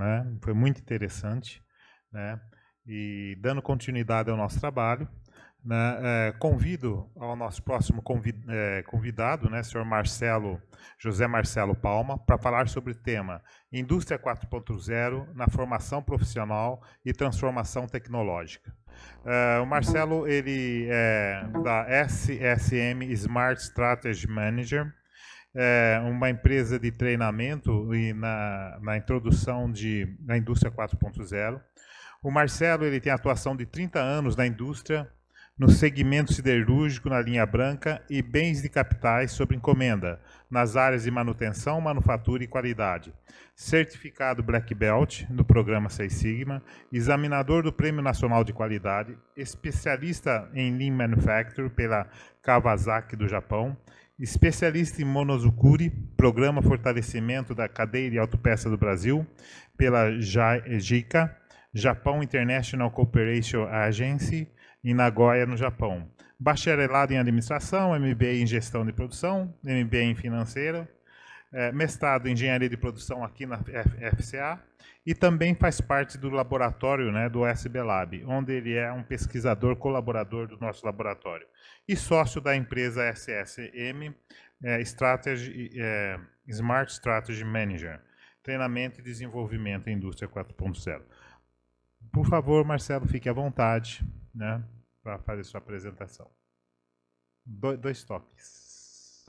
né? Foi muito interessante, né? E dando continuidade ao nosso trabalho, né, convido ao nosso próximo convidado, né, senhor José Marcelo Palma, para falar sobre o tema Indústria 4.0 na formação profissional e transformação tecnológica. O Marcelo, ele é da SSM Smart Strategy Manager, uma empresa de treinamento e na introdução da indústria 4.0. O Marcelo, ele tem atuação de 30 anos na indústria, no segmento siderúrgico na linha branca e bens de capitais sob encomenda, nas áreas de manutenção, manufatura e qualidade. Certificado Black Belt no programa Seis Sigma, examinador do Prêmio Nacional de Qualidade, especialista em Lean Manufacturing pela Kawasaki do Japão, especialista em Monozukuri, programa Fortalecimento da Cadeia de Autopeça do Brasil, pela JICA, Japão International Cooperation Agency, em Nagoya, no Japão. Bacharelado em Administração, MBA em Gestão de Produção, MBA em Financeira, mestrado em Engenharia de Produção aqui na FCA, e também faz parte do laboratório, né, do SB Lab, onde ele é um pesquisador colaborador do nosso laboratório, e sócio da empresa SSM Smart Strategy Manager, treinamento e desenvolvimento em indústria 4.0. Por favor, Marcelo, fique à vontade, né, para fazer sua apresentação. Dois toques.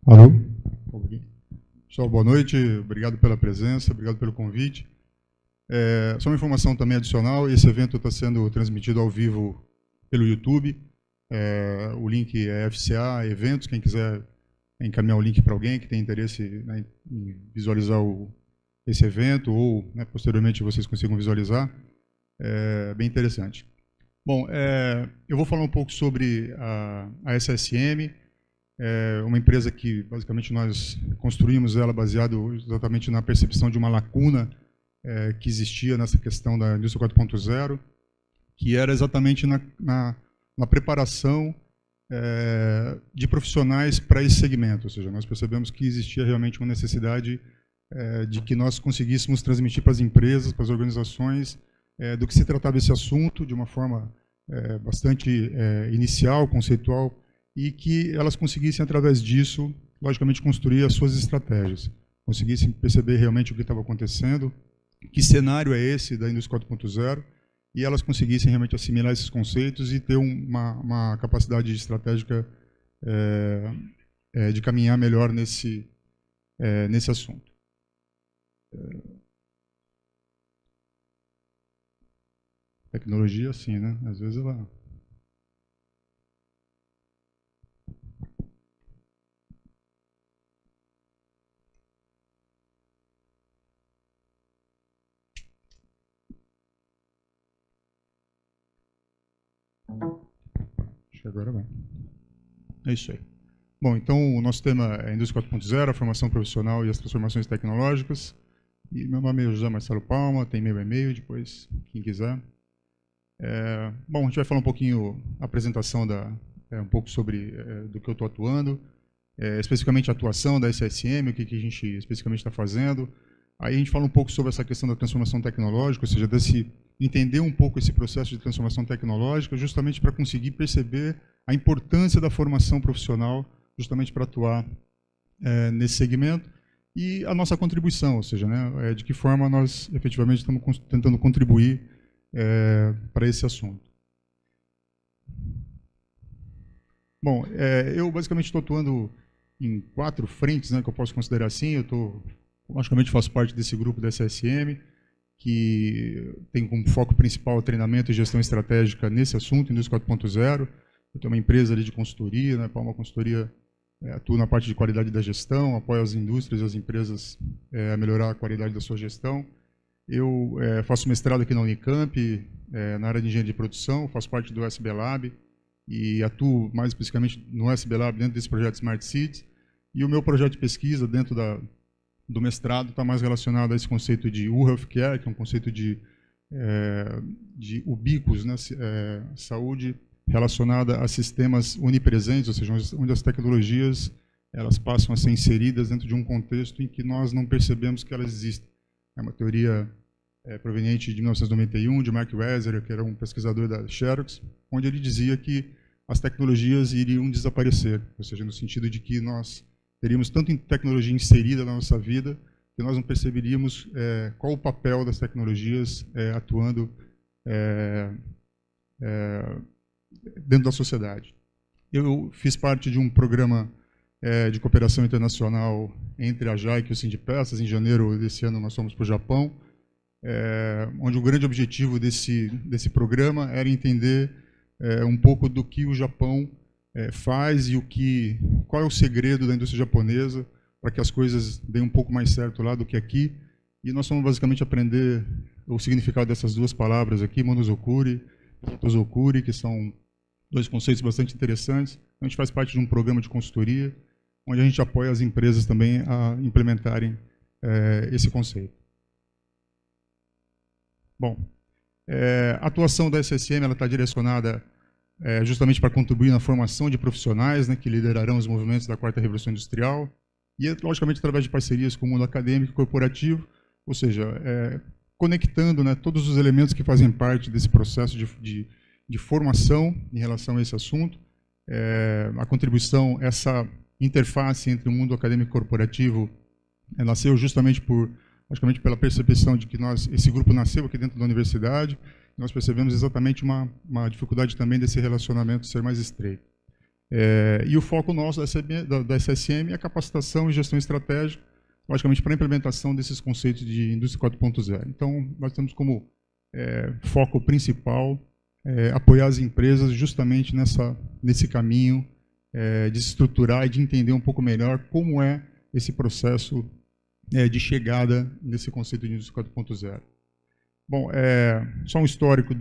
Alô? Pessoal, boa noite, obrigado pela presença, obrigado pelo convite. Só uma informação também adicional, esse evento está sendo transmitido ao vivo pelo YouTube. O link é FCA Eventos, quem quiser encaminhar o link para alguém que tem interesse, né, em visualizar esse evento, ou, né, posteriormente vocês consigam visualizar. Bem interessante. Bom, eu vou falar um pouco sobre a SSM, uma empresa que basicamente nós construímos ela baseado exatamente na percepção de uma lacuna que existia nessa questão da indústria 4.0, que era exatamente na preparação de profissionais para esse segmento, ou seja, nós percebemos que existia realmente uma necessidade de que nós conseguíssemos transmitir para as empresas, para as organizações, do que se tratava esse assunto de uma forma bastante inicial, conceitual, e que elas conseguissem, através disso, logicamente, construir as suas estratégias, conseguissem perceber realmente o que estava acontecendo, que cenário é esse da indústria 4.0, e elas conseguissem realmente assimilar esses conceitos e ter uma capacidade estratégica de caminhar melhor nesse assunto. Tecnologia, sim, né? Às vezes ela... Acho que agora vai. É isso aí. Bom, então o nosso tema é Indústria 4.0, a formação profissional e as transformações tecnológicas. E meu nome é José Marcelo Palma, tem meu e-mail, depois, quem quiser. Bom, a gente vai falar um pouquinho, a apresentação um pouco sobre do que eu estou atuando, especificamente a atuação da SSM, o que a gente especificamente está fazendo. Aí a gente fala um pouco sobre essa questão da transformação tecnológica, ou seja, entender um pouco esse processo de transformação tecnológica, justamente para conseguir perceber a importância da formação profissional, justamente para atuar nesse segmento, e a nossa contribuição, ou seja, né, de que forma nós efetivamente estamos tentando contribuir para esse assunto. Bom, eu basicamente estou atuando em 4 frentes, né, que eu posso considerar assim. Logicamente faço parte desse grupo da SSM, que tem como foco principal treinamento e gestão estratégica nesse assunto, indústria 4.0. Eu tenho uma empresa ali de consultoria, né, Palma Consultoria, atuo na parte de qualidade da gestão, apoio as indústrias e as empresas a melhorar a qualidade da sua gestão. Eu faço mestrado aqui na Unicamp, na área de engenharia de produção, faço parte do SB Lab e atuo mais especificamente no SB Lab dentro desse projeto Smart Cities. E o meu projeto de pesquisa dentro do mestrado está mais relacionado a esse conceito de U-Healthcare, que é um conceito de ubíquos, né, saúde relacionada a sistemas onipresentes, ou seja, onde as tecnologias elas passam a ser inseridas dentro de um contexto em que nós não percebemos que elas existem. É uma teoria proveniente de 1991, de Mark Weiser, que era um pesquisador da Xerox, onde ele dizia que as tecnologias iriam desaparecer, ou seja, no sentido de que nós teríamos tanta tecnologia inserida na nossa vida que nós não perceberíamos qual o papel das tecnologias atuando dentro da sociedade. Eu fiz parte de um programa de cooperação internacional entre a JICA e o Sindipeças. Em janeiro desse ano nós fomos para o Japão, onde o grande objetivo desse programa era entender um pouco do que o Japão faz e qual é o segredo da indústria japonesa para que as coisas deem um pouco mais certo lá do que aqui. E nós vamos basicamente aprender o significado dessas duas palavras aqui, Monozukuri e Tozokuri, que são dois conceitos bastante interessantes. A gente faz parte de um programa de consultoria, onde a gente apoia as empresas também a implementarem esse conceito. Bom, a atuação da SSM está direcionada justamente para contribuir na formação de profissionais, né, que liderarão os movimentos da quarta revolução industrial, e logicamente através de parcerias com o mundo acadêmico e corporativo, ou seja, conectando, né, todos os elementos que fazem parte desse processo de formação em relação a esse assunto. A contribuição, essa interface entre o mundo acadêmico e corporativo nasceu justamente logicamente pela percepção de que esse grupo nasceu aqui dentro da universidade. Nós percebemos exatamente uma dificuldade também desse relacionamento ser mais estreito. E o foco nosso da SSM é a capacitação e gestão estratégica, logicamente para a implementação desses conceitos de indústria 4.0. Então, nós temos como foco principal apoiar as empresas justamente nesse caminho de se estruturar e de entender um pouco melhor como é esse processo de chegada nesse conceito de indústria 4.0. Bom, só um histórico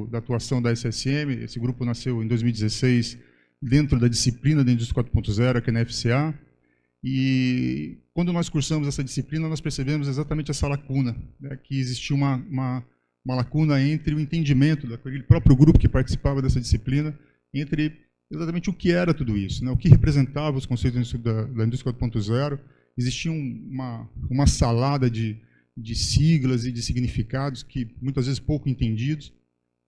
da atuação da SSM. Esse grupo nasceu em 2016 dentro da disciplina da indústria 4.0, aqui na FCA, e quando nós cursamos essa disciplina, nós percebemos exatamente essa lacuna, né, que existia uma lacuna entre o entendimento daquele próprio grupo que participava dessa disciplina, entre exatamente o que era tudo isso, né, o que representava os conceitos da indústria 4.0. Existia uma salada de siglas e de significados que muitas vezes pouco entendidos,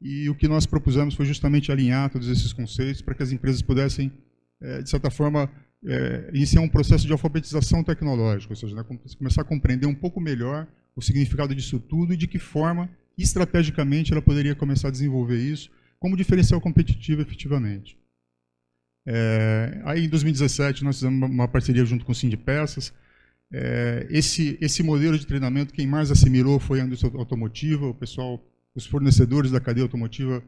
e o que nós propusemos foi justamente alinhar todos esses conceitos para que as empresas pudessem, de certa forma, iniciar um processo de alfabetização tecnológica, ou seja, né, começar a compreender um pouco melhor o significado disso tudo e de que forma, estrategicamente, ela poderia começar a desenvolver isso como diferencial competitivo efetivamente. Aí, em 2017, nós fizemos uma parceria junto com o Sindipeças. Esse modelo de treinamento, quem mais assimilou foi a indústria automotiva, o pessoal, os fornecedores da cadeia automotiva,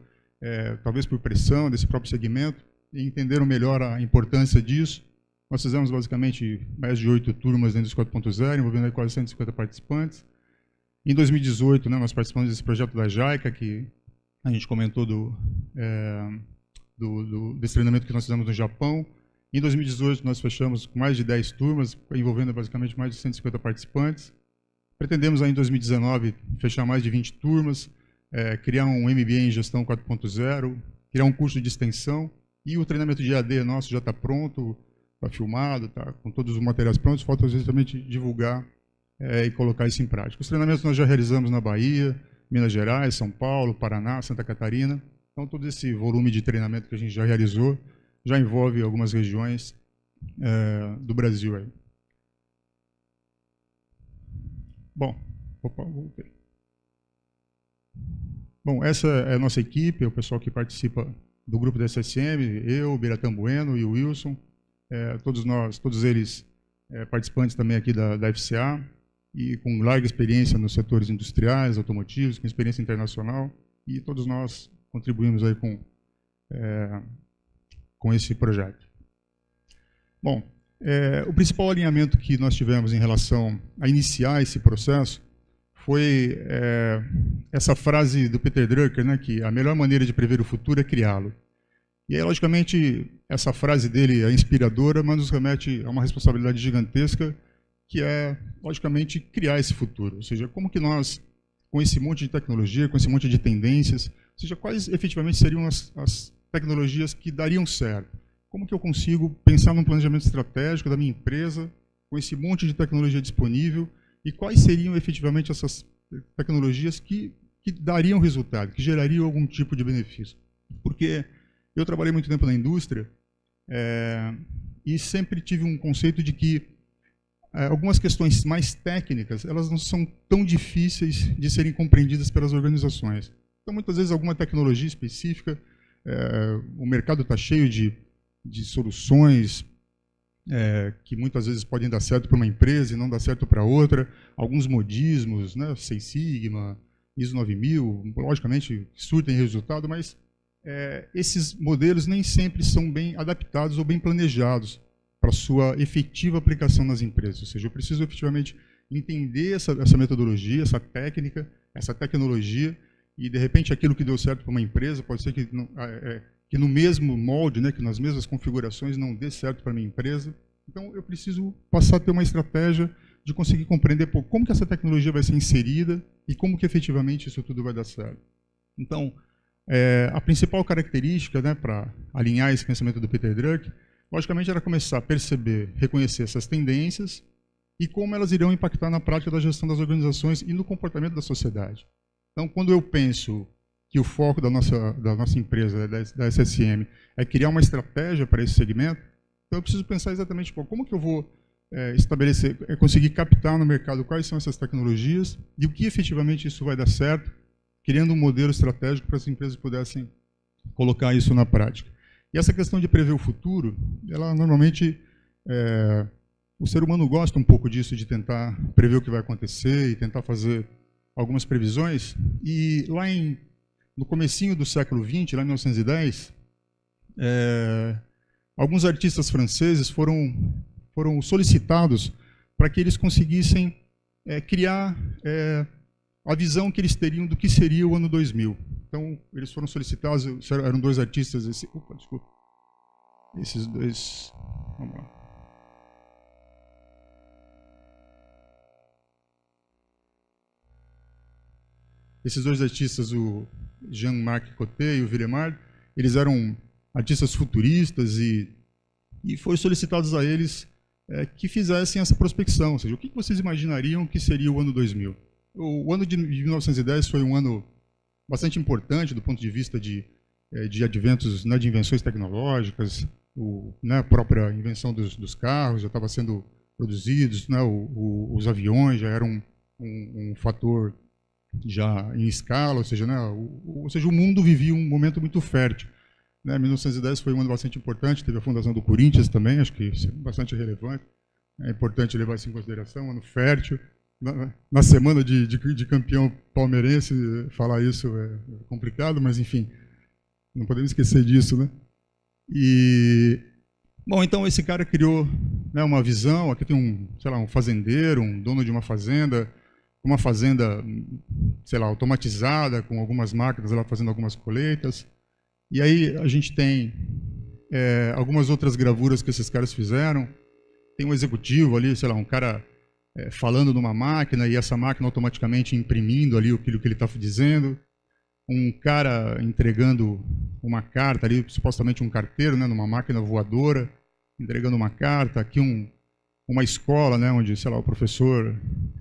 talvez por pressão desse próprio segmento, e entenderam melhor a importância disso. Nós fizemos basicamente mais de 8 turmas da indústria 4.0, envolvendo aí quase 150 participantes. Em 2018, né, nós participamos desse projeto da JICA, que a gente comentou desse treinamento que nós fizemos no Japão. Em 2018, nós fechamos com mais de 10 turmas, envolvendo basicamente mais de 150 participantes. Pretendemos, aí, em 2019, fechar mais de 20 turmas, criar um MBA em Gestão 4.0, criar um curso de extensão, e o treinamento de EAD nosso já está pronto, está filmado, está com todos os materiais prontos, falta exatamente divulgar e colocar isso em prática. Os treinamentos nós já realizamos na Bahia, Minas Gerais, São Paulo, Paraná, Santa Catarina. Então, todo esse volume de treinamento que a gente já realizou já envolve algumas regiões do Brasil. Aí. Bom, voltei. Bom, essa é a nossa equipe, é o pessoal que participa do grupo da SSM, eu, Biratã Bueno e o Wilson, todos eles participantes também aqui da FCA, e com larga experiência nos setores industriais, automotivos, com experiência internacional, e todos nós contribuímos aí com esse projeto. Bom, o principal alinhamento que nós tivemos em relação a iniciar esse processo foi essa frase do Peter Drucker, né, que a melhor maneira de prever o futuro é criá-lo. E aí, logicamente, essa frase dele é inspiradora, mas nos remete a uma responsabilidade gigantesca, que é, logicamente, criar esse futuro. Ou seja, como que nós, com esse monte de tecnologia, com esse monte de tendências, ou seja, quais efetivamente seriam as tecnologias que dariam certo? Como que eu consigo pensar num planejamento estratégico da minha empresa, com esse monte de tecnologia disponível, e quais seriam efetivamente essas tecnologias que dariam resultado, que gerariam algum tipo de benefício. Porque eu trabalhei muito tempo na indústria e sempre tive um conceito de que algumas questões mais técnicas, elas não são tão difíceis de serem compreendidas pelas organizações. Então, muitas vezes, alguma tecnologia específica, o mercado está cheio de soluções que muitas vezes podem dar certo para uma empresa e não dar certo para outra, alguns modismos, né, Seis Sigma, ISO 9000, logicamente surtem resultado, mas esses modelos nem sempre são bem adaptados ou bem planejados para a sua efetiva aplicação nas empresas. Ou seja, eu preciso efetivamente entender essa metodologia, essa técnica, essa tecnologia, e de repente aquilo que deu certo para uma empresa pode ser que no mesmo molde, né, que nas mesmas configurações não dê certo para a minha empresa. Então eu preciso passar a ter uma estratégia de conseguir compreender como que essa tecnologia vai ser inserida e como que efetivamente isso tudo vai dar certo. Então, a principal característica, né, para alinhar esse pensamento do Peter Drucker, logicamente, era começar a perceber, reconhecer essas tendências e como elas irão impactar na prática da gestão das organizações e no comportamento da sociedade. Então, quando eu penso que o foco da nossa empresa, da SSM, é criar uma estratégia para esse segmento, então eu preciso pensar exatamente como que eu vou estabelecer, conseguir captar no mercado quais são essas tecnologias e o que efetivamente isso vai dar certo, criando um modelo estratégico para as empresas pudessem colocar isso na prática. E essa questão de prever o futuro, ela normalmente, o ser humano gosta um pouco disso, de tentar prever o que vai acontecer e tentar fazer algumas previsões. E lá no comecinho do século XX, lá em 1910, alguns artistas franceses foram solicitados para que eles conseguissem criar a visão que eles teriam do que seria o ano 2000. Então, eles foram solicitados, eram dois artistas, desculpa, esses dois, vamos lá. Esses dois artistas, o Jean-Marc Coté e o Villemard, eles eram artistas futuristas e foi solicitados a eles que fizessem essa prospecção, ou seja, o que vocês imaginariam que seria o ano 2000? O ano de 1910 foi um ano bastante importante do ponto de vista de adventos, né, de invenções tecnológicas, a própria invenção dos carros já estava sendo produzidos, né, os aviões já eram um fator já em escala, ou seja, o mundo vivia um momento muito fértil. 1910 foi um ano bastante importante, teve a fundação do Corinthians também, acho que isso é bastante relevante. É importante levar isso em consideração, um ano fértil. Na semana de campeão palmeirense, falar isso é complicado, mas enfim, não podemos esquecer disso, né? Bom, então esse cara criou, né, uma visão, aqui tem um fazendeiro, um dono de uma fazenda, sei lá, automatizada, com algumas máquinas lá fazendo algumas colheitas. E aí a gente tem algumas outras gravuras que esses caras fizeram. Tem um executivo ali, sei lá, um cara falando numa máquina e essa máquina automaticamente imprimindo ali aquilo que ele está dizendo. Um cara entregando uma carta ali, supostamente um carteiro, né, numa máquina voadora, entregando uma carta. Aqui uma escola, né, onde, sei lá, o professor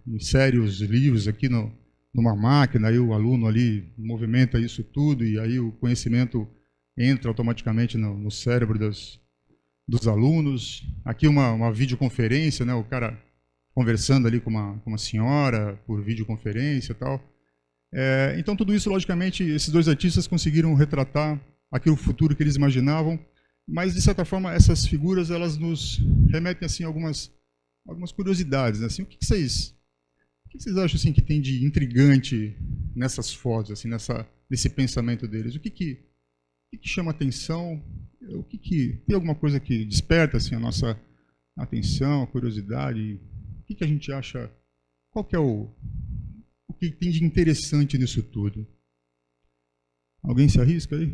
insere os livros aqui numa máquina, aí o aluno ali movimenta isso tudo e aí o conhecimento entra automaticamente no cérebro dos alunos. Aqui uma videoconferência, né, o cara conversando ali com uma senhora por videoconferência e tal. Então tudo isso, logicamente, esses dois artistas conseguiram retratar aquele futuro que eles imaginavam, mas de certa forma essas figuras elas nos remetem assim algumas curiosidades, né? Assim, o que vocês acham assim que tem de intrigante nessas fotos, assim, nesse pensamento deles? O que chama atenção? Tem alguma coisa que desperta assim a nossa atenção, a curiosidade? O que a gente acha? Qual que é o que tem de interessante nisso tudo? Alguém se arrisca aí?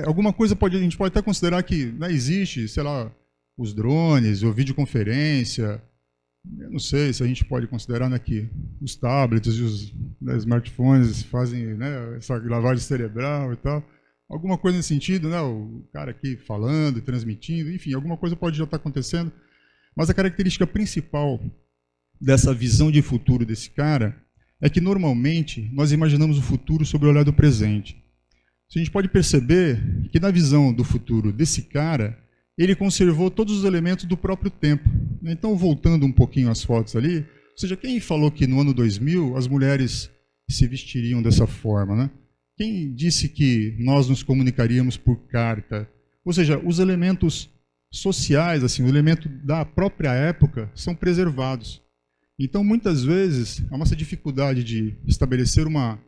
Alguma coisa a gente pode até considerar que, né, existe, sei lá, os drones, ou videoconferência. Eu não sei se a gente pode considerar, né, que os tablets e os smartphones fazem, né, essa lavagem cerebral e tal. Alguma coisa nesse sentido, né, o cara aqui falando e transmitindo, enfim, alguma coisa pode já estar acontecendo. Mas a característica principal dessa visão de futuro desse cara é que, normalmente, nós imaginamos o futuro sob o olhar do presente. A gente pode perceber que, na visão do futuro desse cara, ele conservou todos os elementos do próprio tempo. Então, voltando um pouquinho às fotos ali, ou seja, quem falou que no ano 2000 as mulheres se vestiriam dessa forma, né? Quem disse que nós nos comunicaríamos por carta? Ou seja, os elementos sociais, assim, o elemento da própria época, são preservados. Então, muitas vezes, a nossa dificuldade de estabelecer uma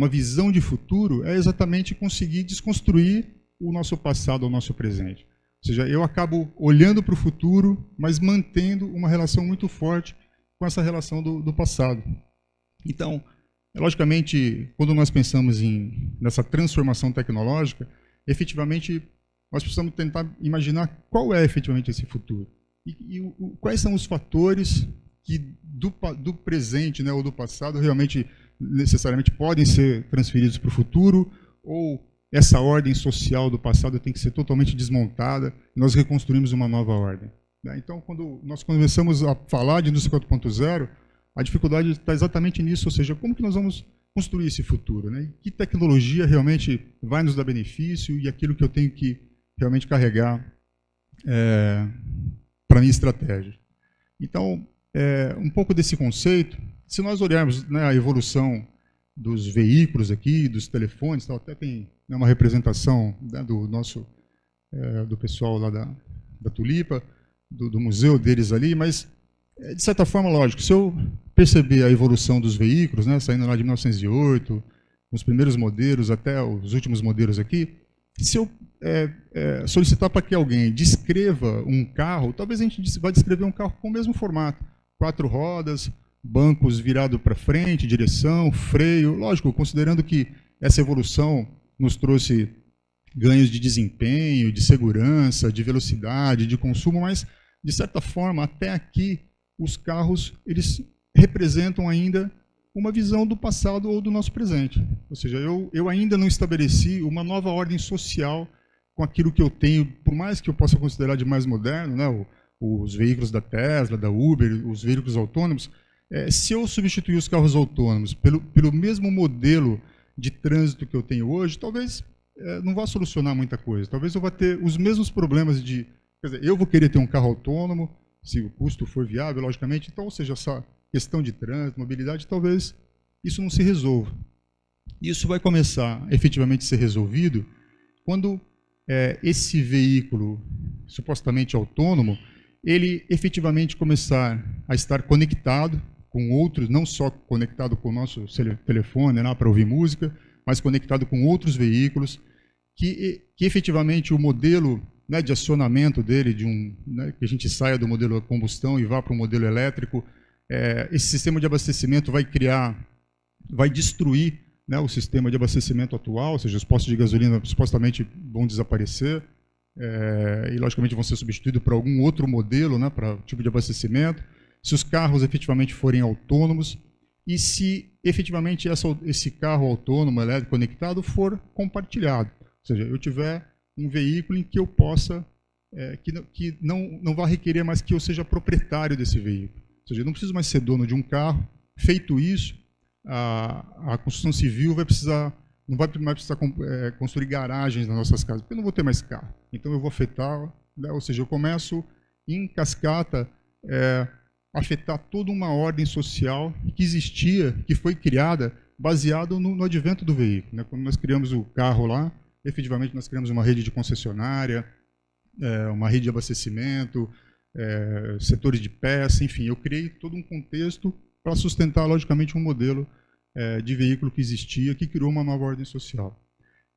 visão de futuro é exatamente conseguir desconstruir o nosso passado ao nosso presente. Ou seja, eu acabo olhando para o futuro, mas mantendo uma relação muito forte com essa relação do passado. Então, logicamente, quando nós pensamos nessa transformação tecnológica, efetivamente, nós precisamos tentar imaginar qual é efetivamente esse futuro. Quais são os fatores que do presente, né, ou do passado realmente necessariamente podem ser transferidos para o futuro, ou essa ordem social do passado tem que ser totalmente desmontada e nós reconstruímos uma nova ordem. Então, quando nós começamos a falar de indústria 4.0, a dificuldade está exatamente nisso, ou seja, como que nós vamos construir esse futuro, né? Que tecnologia realmente vai nos dar benefício e aquilo que eu tenho que realmente carregar para a minha estratégia. Então, um pouco desse conceito, se nós olharmos, né, a evolução dos veículos aqui, dos telefones, tal, até tem, né, uma representação, né, do pessoal lá da Tulipa, do museu deles ali, mas, de certa forma, lógico, se eu perceber a evolução dos veículos, né, saindo lá de 1908, os primeiros modelos até os últimos modelos aqui, se eu solicitar para que alguém descreva um carro, talvez a gente vai descrever um carro com o mesmo formato, 4 rodas, bancos virados para frente, direção, freio, lógico, considerando que essa evolução nos trouxe ganhos de desempenho, de segurança, de velocidade, de consumo, mas, de certa forma, até aqui, os carros, eles representam ainda uma visão do passado ou do nosso presente. Ou seja, eu ainda não estabeleci uma nova ordem social com aquilo que eu tenho, por mais que eu possa considerar de mais moderno, né, os veículos da Tesla, da Uber, os veículos autônomos. Se eu substituir os carros autônomos pelo mesmo modelo de trânsito que eu tenho hoje, talvez não vá solucionar muita coisa. Talvez eu vá ter os mesmos problemas de... Quer dizer, eu vou querer ter um carro autônomo, se o custo for viável, logicamente. Então, ou seja, essa questão de trânsito, mobilidade, talvez isso não se resolva. Isso vai começar efetivamente a ser resolvido quando esse veículo supostamente autônomo, ele efetivamente começar a estar conectado com outros, não só conectado com o nosso telefone, né, para ouvir música, mas conectado com outros veículos, que efetivamente o modelo, né, de acionamento dele, né, que a gente saia do modelo a combustão e vá para o modelo elétrico, esse sistema de abastecimento vai destruir, né, o sistema de abastecimento atual, ou seja, os postos de gasolina supostamente vão desaparecer, e logicamente vão ser substituídos por algum outro modelo, né, para tipo de abastecimento, se os carros efetivamente forem autônomos e se efetivamente esse carro autônomo, elétrico, conectado, for compartilhado. Ou seja, eu tiver um veículo em que eu possa, que não vai requerer mais que eu seja proprietário desse veículo. Ou seja, eu não preciso mais ser dono de um carro. Feito isso, a construção civil não vai mais precisar construir garagens nas nossas casas, porque eu não vou ter mais carro. Então eu vou afetar, né, ou seja, eu começo em cascata afetar toda uma ordem social que existia, que foi criada baseado no advento do veículo, né? Quando nós criamos o carro lá, efetivamente nós criamos uma rede de concessionária, uma rede de abastecimento, setores de peça, enfim, eu criei todo um contexto para sustentar, logicamente, um modelo de veículo que existia, que criou uma nova ordem social.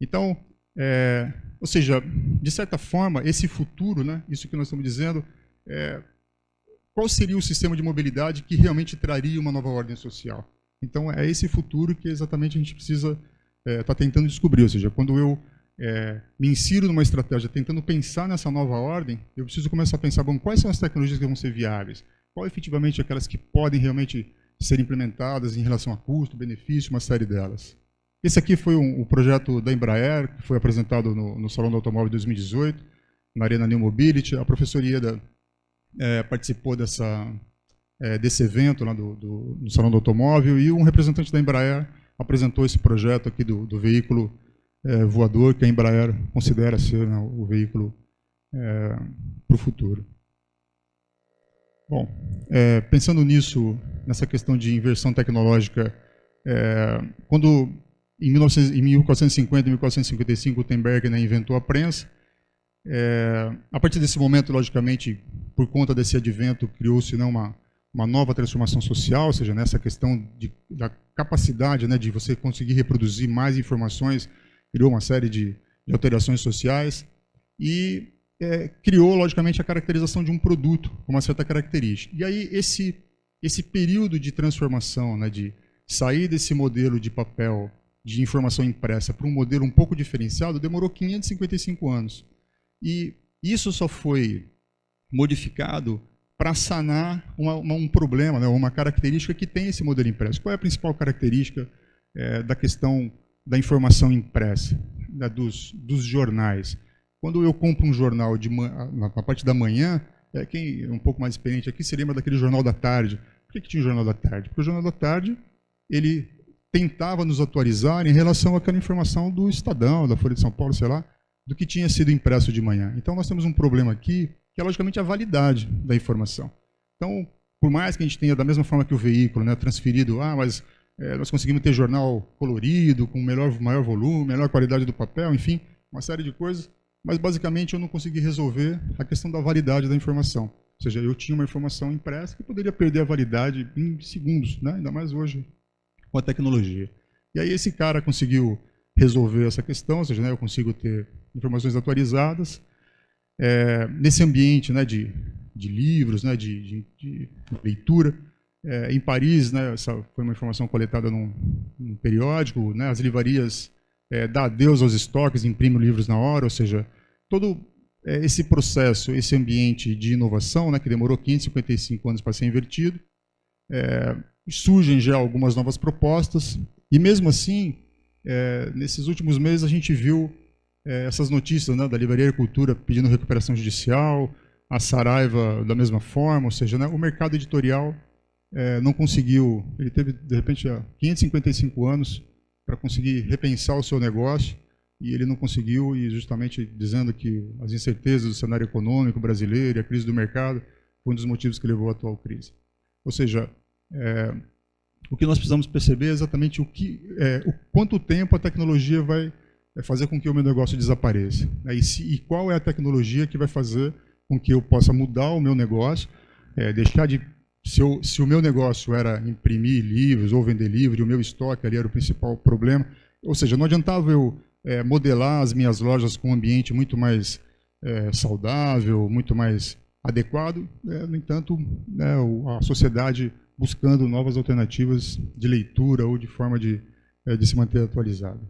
Então, ou seja, de certa forma, esse futuro, né, isso que nós estamos dizendo, qual seria o sistema de mobilidade que realmente traria uma nova ordem social? Então, é esse futuro que exatamente a gente precisa estar tentando descobrir. Ou seja, quando eu me insiro numa estratégia tentando pensar nessa nova ordem, eu preciso começar a pensar, bom, quais são as tecnologias que vão ser viáveis? Qual efetivamente aquelas que podem realmente ser implementadas em relação a custo, benefício, uma série delas. Esse aqui foi o projeto da Embraer, que foi apresentado no Salão do Automóvel de 2018, na Arena New Mobility. A professora Ieda participou dessa desse evento lá no Salão do Automóvel, e um representante da Embraer apresentou esse projeto aqui do veículo voador, que a Embraer considera ser, né, o veículo para o futuro. Bom, pensando nisso, nessa questão de inversão tecnológica, quando em 1450 e 1455 o Gutenberg, né, inventou a prensa, a partir desse momento, logicamente, por conta desse advento, criou-se, né, uma nova transformação social, ou seja, nessa questão da capacidade, né, de você conseguir reproduzir mais informações, criou uma série de alterações sociais e criou, logicamente, a caracterização de um produto com uma certa característica. E aí, esse período de transformação, né, de sair desse modelo de papel de informação impressa para um modelo um pouco diferenciado, demorou 555 anos. E isso só foi modificado para sanar um problema, né, uma característica que tem esse modelo impresso. Qual é a principal característica da questão da informação impressa, né, dos jornais? Quando eu compro um jornal na parte da manhã, quem é um pouco mais experiente aqui se lembra daquele jornal da tarde. Por que tinha o jornal da tarde? Porque o jornal da tarde ele tentava nos atualizar em relação àquela informação do Estadão, da Folha de São Paulo, sei lá, do que tinha sido impresso de manhã. Então nós temos um problema aqui, que é logicamente a validade da informação. Então, por mais que a gente tenha, da mesma forma que o veículo, né, transferido, mas nós conseguimos ter jornal colorido, com maior volume, melhor qualidade do papel, enfim, uma série de coisas, mas basicamente eu não consegui resolver a questão da validade da informação. Ou seja, eu tinha uma informação impressa que poderia perder a validade em segundos, né, ainda mais hoje com a tecnologia. E aí esse cara conseguiu resolver essa questão, ou seja, né, eu consigo ter informações atualizadas nesse ambiente, né, de livros, né, de leitura. Em Paris, né, essa foi uma informação coletada num periódico, né, as livrarias dá adeus aos estoques, imprimem livros na hora, ou seja, todo esse processo, esse ambiente de inovação, né, que demorou 555 anos para ser invertido, surgem já algumas novas propostas, e mesmo assim, nesses últimos meses a gente viu essas notícias, né, da Livraria Agricultura pedindo recuperação judicial, a Saraiva da mesma forma, ou seja, né, o mercado editorial não conseguiu, ele teve de repente 555 anos para conseguir repensar o seu negócio, e ele não conseguiu, e justamente dizendo que as incertezas do cenário econômico brasileiro e a crise do mercado foi um dos motivos que levou à atual crise. Ou seja, o que nós precisamos perceber é exatamente o quanto tempo a tecnologia vai fazer com que o meu negócio desapareça. E qual é a tecnologia que vai fazer com que eu possa mudar o meu negócio, deixar de... Se o meu negócio era imprimir livros ou vender livros, e o meu estoque ali era o principal problema, ou seja, não adiantava eu modelar as minhas lojas com um ambiente muito mais saudável, muito mais adequado, no entanto, a sociedade buscando novas alternativas de leitura ou de forma de se manter atualizado.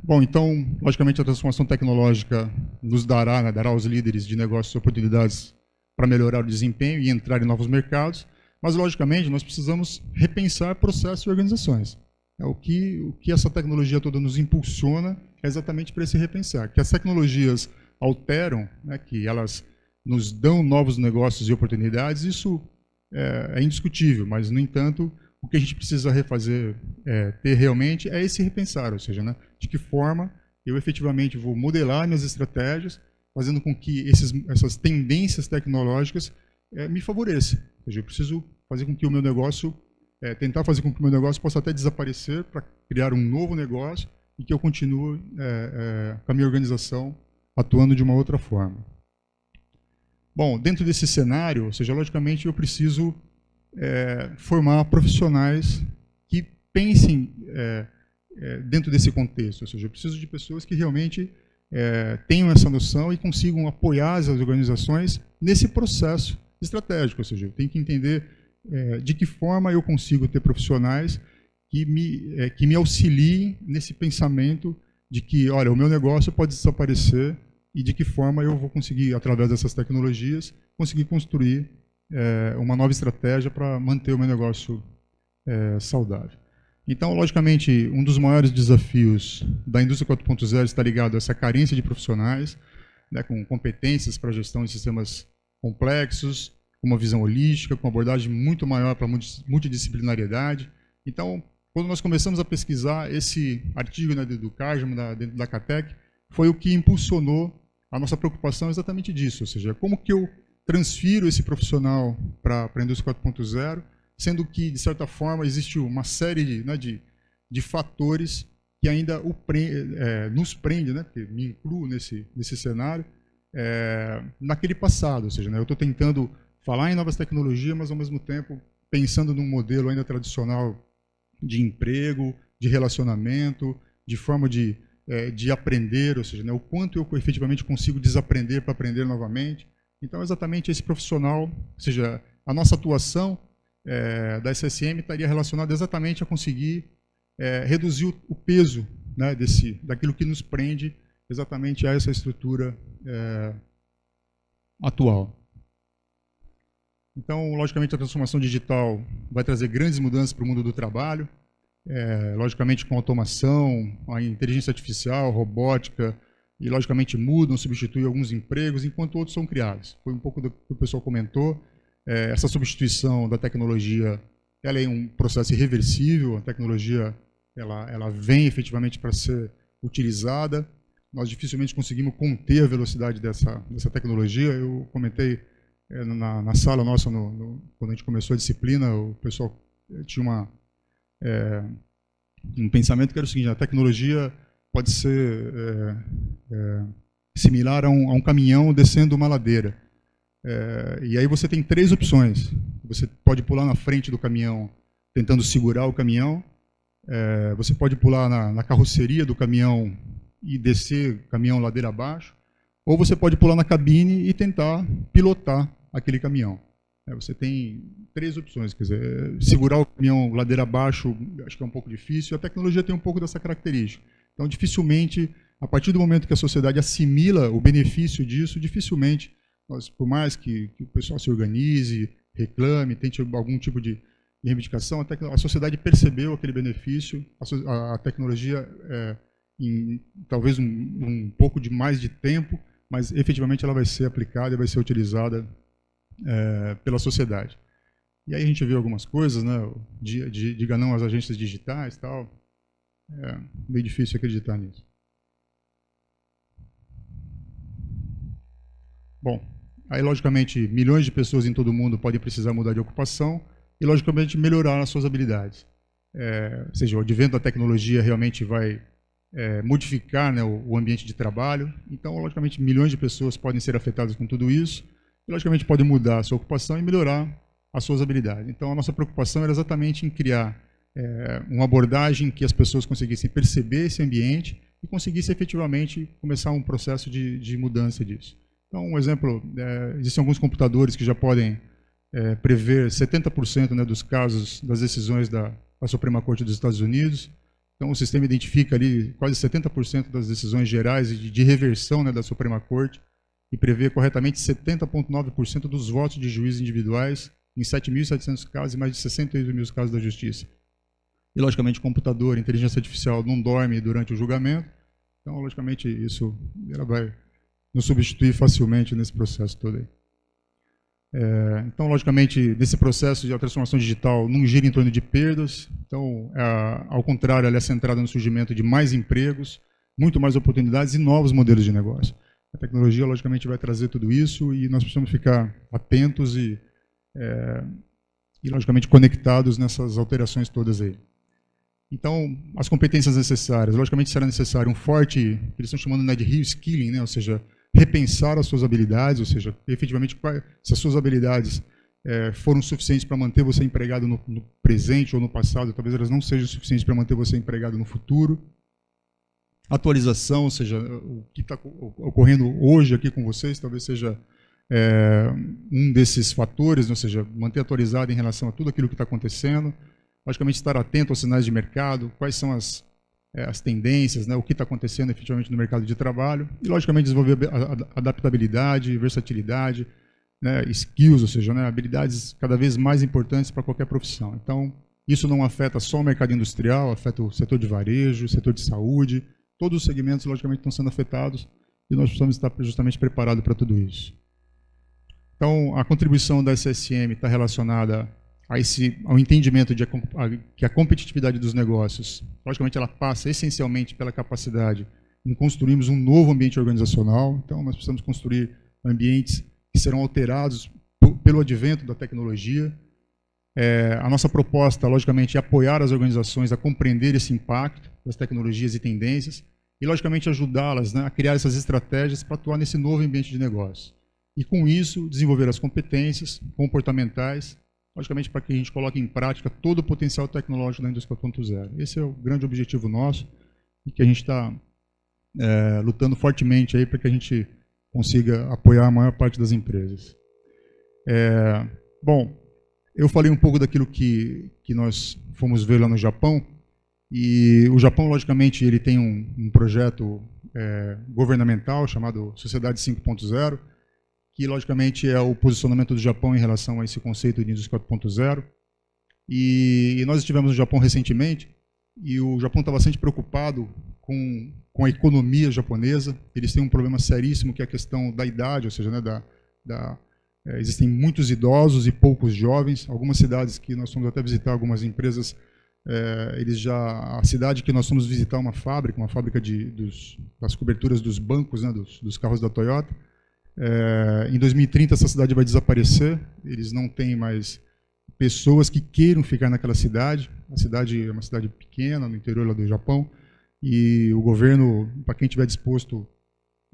Bom, então, logicamente, a transformação tecnológica nos dará aos líderes de negócios oportunidades para melhorar o desempenho e entrar em novos mercados, mas, logicamente, nós precisamos repensar processos e organizações. O que essa tecnologia toda nos impulsiona é exatamente para esse repensar, que as tecnologias alteram, né, que elas nos dão novos negócios e oportunidades, isso é indiscutível, mas, no entanto, o que a gente precisa refazer, ter realmente, é esse repensar, ou seja, né, de que forma eu efetivamente vou modelar minhas estratégias, fazendo com que essas tendências tecnológicas me favoreçam. Ou seja, eu preciso fazer com que o meu negócio, tentar fazer com que o meu negócio possa até desaparecer para criar um novo negócio e que eu continue com a minha organização atuando de uma outra forma. Bom, dentro desse cenário, ou seja, logicamente eu preciso formar profissionais que pensem dentro desse contexto, ou seja, eu preciso de pessoas que realmente tenham essa noção e consigam apoiar as organizações nesse processo estratégico, ou seja, eu tenho que entender de que forma eu consigo ter profissionais que me auxiliem nesse pensamento de que, olha, o meu negócio pode desaparecer e de que forma eu vou conseguir, através dessas tecnologias, conseguir construir uma nova estratégia para manter o meu negócio saudável. Então, logicamente, um dos maiores desafios da indústria 4.0 está ligado a essa carência de profissionais, né, com competências para a gestão de sistemas complexos, com uma visão holística, com uma abordagem muito maior para a multidisciplinariedade. Então, quando nós começamos a pesquisar esse artigo, né, do Cargeman, dentro da CATEC, foi o que impulsionou a nossa preocupação exatamente disso, ou seja, como que eu transfiro esse profissional para a indústria 4.0, sendo que, de certa forma, existe uma série de fatores que ainda nos prende, né, porque me incluo nesse cenário, naquele passado, ou seja, né, eu estou tentando falar em novas tecnologias, mas, ao mesmo tempo, pensando num modelo ainda tradicional de emprego, de relacionamento, de forma de aprender, ou seja, né, o quanto eu efetivamente consigo desaprender para aprender novamente. Então, exatamente esse profissional, ou seja, a nossa atuação da SSM estaria relacionada exatamente a conseguir reduzir o peso, né, daquilo que nos prende exatamente a essa estrutura atual. Então, logicamente, a transformação digital vai trazer grandes mudanças para o mundo do trabalho, logicamente com automação, a inteligência artificial, robótica, e logicamente mudam, substituem alguns empregos, enquanto outros são criados. Foi um pouco do que o pessoal comentou. Essa substituição da tecnologia, ela é um processo irreversível, a tecnologia ela vem efetivamente para ser utilizada. Nós dificilmente conseguimos conter a velocidade dessa tecnologia. Eu comentei na sala nossa, quando a gente começou a disciplina, o pessoal tinha um pensamento que era o seguinte: a tecnologia pode ser similar a um caminhão descendo uma ladeira. E aí você tem 3 opções. Você pode pular na frente do caminhão tentando segurar o caminhão, você pode pular na carroceria do caminhão e descer o caminhão ladeira abaixo, ou você pode pular na cabine e tentar pilotar aquele caminhão. Você tem 3 opções, quer dizer, segurar o caminhão ladeira abaixo, acho que é um pouco difícil, a tecnologia tem um pouco dessa característica. Então, dificilmente, a partir do momento que a sociedade assimila o benefício disso, dificilmente, por mais que o pessoal se organize, reclame, tente algum tipo de reivindicação, a sociedade percebeu aquele benefício, a tecnologia, em talvez um pouco mais de tempo, mas efetivamente ela vai ser aplicada e vai ser utilizada pela sociedade. E aí a gente vê algumas coisas, né? Diga não às agências digitais e tal. É meio difícil acreditar nisso. Bom, aí logicamente milhões de pessoas em todo o mundo podem precisar mudar de ocupação e logicamente melhorar as suas habilidades. Ou seja, o advento da tecnologia realmente vai modificar, né, o ambiente de trabalho. Então, logicamente, milhões de pessoas podem ser afetadas com tudo isso e logicamente podem mudar a sua ocupação e melhorar as suas habilidades. Então, a nossa preocupação era exatamente em criar uma abordagem que as pessoas conseguissem perceber esse ambiente e conseguissem efetivamente começar um processo de mudança disso. Então, um exemplo, existem alguns computadores que já podem prever 70%, né, dos casos das decisões da Suprema Corte dos Estados Unidos. Então, o sistema identifica ali quase 70% das decisões gerais de reversão, né, da Suprema Corte e prevê corretamente 70,9% dos votos de juízes individuais em 7.700 casos e mais de 68 mil casos da Justiça. E, logicamente, o computador, a inteligência artificial não dorme durante o julgamento. Então, logicamente, isso ela vai nos substituir facilmente nesse processo todo aí. Então, logicamente, nesse processo de transformação digital não gira em torno de perdas. Então, ao contrário, ela é centrada no surgimento de mais empregos, muito mais oportunidades e novos modelos de negócio. A tecnologia, logicamente, vai trazer tudo isso e nós precisamos ficar atentos e logicamente, conectados nessas alterações todas aí. Então, as competências necessárias. Logicamente, será necessário um forte, que eles estão chamando, né, de reskilling, né, ou seja, repensar as suas habilidades, ou seja, efetivamente, se as suas habilidades foram suficientes para manter você empregado no presente ou no passado, talvez elas não sejam suficientes para manter você empregado no futuro. Atualização, ou seja, o que está ocorrendo hoje aqui com vocês, talvez seja um desses fatores, ou seja, manter atualizado em relação a tudo aquilo que está acontecendo. Logicamente, estar atento aos sinais de mercado, quais são as tendências, né, o que está acontecendo efetivamente no mercado de trabalho, e, logicamente, desenvolver adaptabilidade, versatilidade, né, skills, ou seja, né, habilidades cada vez mais importantes para qualquer profissão. Então, isso não afeta só o mercado industrial, afeta o setor de varejo, o setor de saúde, todos os segmentos, logicamente, estão sendo afetados, e nós precisamos estar justamente preparados para tudo isso. Então, a contribuição da SSM está relacionada ao entendimento de que a competitividade dos negócios, logicamente, ela passa essencialmente pela capacidade em construirmos um novo ambiente organizacional. Então, nós precisamos construir ambientes que serão alterados pelo advento da tecnologia. A nossa proposta, logicamente, é apoiar as organizações a compreender esse impacto das tecnologias e tendências e, logicamente, ajudá-las, né, a criar essas estratégias para atuar nesse novo ambiente de negócio. E, com isso, desenvolver as competências comportamentais, logicamente, para que a gente coloque em prática todo o potencial tecnológico da indústria 4.0. Esse é o grande objetivo nosso e que a gente está lutando fortemente aí para que a gente consiga apoiar a maior parte das empresas. Bom, eu falei um pouco daquilo que nós fomos ver lá no Japão, e o Japão, logicamente, ele tem um projeto governamental chamado Sociedade 5.0, que, logicamente, é o posicionamento do Japão em relação a esse conceito de indústria 4.0. E nós estivemos no Japão recentemente, e o Japão está bastante preocupado com a economia japonesa. Eles têm um problema seríssimo, que é a questão da idade, ou seja, né, existem muitos idosos e poucos jovens. Algumas cidades que nós fomos até visitar, algumas empresas, a cidade que nós fomos visitar uma fábrica das coberturas dos bancos, né, dos carros da Toyota. Em 2030 essa cidade vai desaparecer, eles não têm mais pessoas que queiram ficar naquela cidade. A cidade é uma cidade pequena, no interior lá do Japão, e o governo, para quem estiver disposto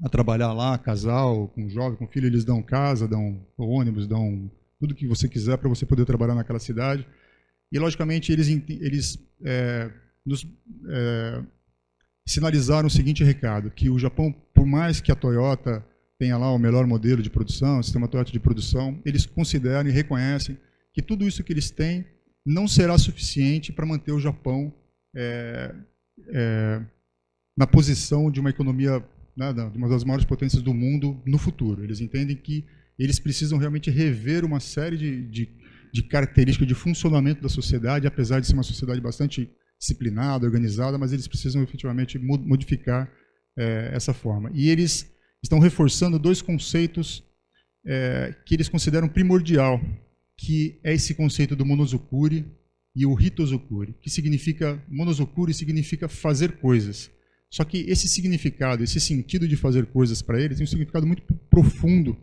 a trabalhar lá, casal, com jovem, com filho, eles dão casa, dão ônibus, dão tudo que você quiser para você poder trabalhar naquela cidade. E, logicamente, eles nos sinalizaram o seguinte recado, que o Japão, por mais que a Toyota tenha lá o melhor modelo de produção, o sistema Toyota de produção, eles consideram e reconhecem que tudo isso que eles têm não será suficiente para manter o Japão na posição de uma economia, né, de uma das maiores potências do mundo no futuro. Eles entendem que eles precisam realmente rever uma série de características de funcionamento da sociedade, apesar de ser uma sociedade bastante disciplinada, organizada, mas eles precisam efetivamente modificar essa forma. E eles estão reforçando dois conceitos que eles consideram primordial, que é esse conceito do monozukuri e o hitozukuri, que significa, monozukuri significa fazer coisas. Só que esse significado, esse sentido de fazer coisas para eles tem um significado muito profundo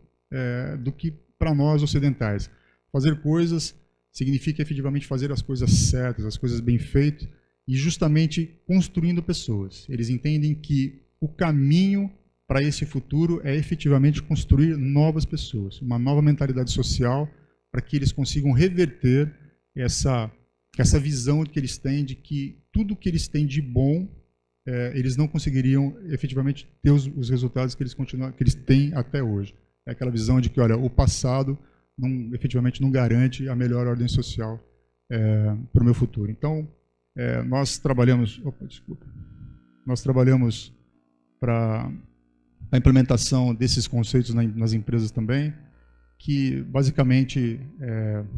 do que para nós ocidentais. Fazer coisas significa efetivamente fazer as coisas certas, as coisas bem feitas, e justamente construindo pessoas. Eles entendem que o caminho para esse futuro é efetivamente construir novas pessoas, uma nova mentalidade social, para que eles consigam reverter essa visão que eles têm de que tudo que eles têm de bom, eles não conseguiriam efetivamente ter os resultados que eles têm até hoje. É aquela visão de que, olha, o passado efetivamente não garante a melhor ordem social para o meu futuro. Então, nós trabalhamos para a implementação desses conceitos nas empresas também, que basicamente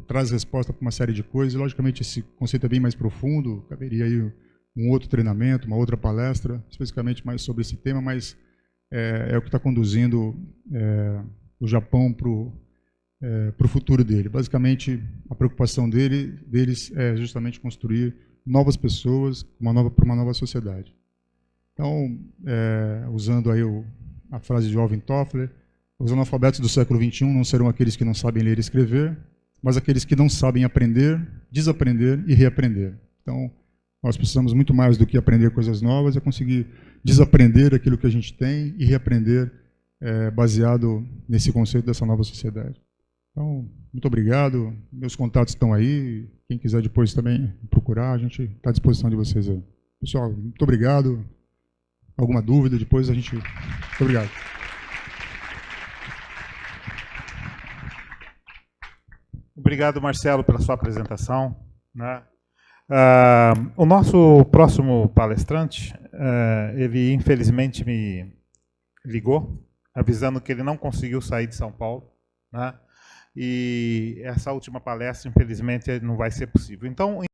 traz resposta para uma série de coisas. E, logicamente, esse conceito é bem mais profundo, caberia aí um outro treinamento, uma outra palestra, especificamente mais sobre esse tema, mas é o que está conduzindo o Japão para o futuro dele. Basicamente, a preocupação deles é justamente construir novas pessoas para uma nova sociedade. Então, usando aí a frase de Alvin Toffler, os analfabetos do século XXI não serão aqueles que não sabem ler e escrever, mas aqueles que não sabem aprender, desaprender e reaprender. Então, nós precisamos muito mais do que aprender coisas novas, é conseguir desaprender aquilo que a gente tem e reaprender baseado nesse conceito dessa nova sociedade. Então, muito obrigado. Meus contatos estão aí. Quem quiser depois também procurar, a gente está à disposição de vocês aí. Pessoal, muito obrigado. Alguma dúvida, depois a gente... Muito obrigado. Obrigado, Marcelo, pela sua apresentação, né? O nosso próximo palestrante, ele infelizmente me ligou, avisando que ele não conseguiu sair de São Paulo, né? E essa última palestra, infelizmente, não vai ser possível. Então,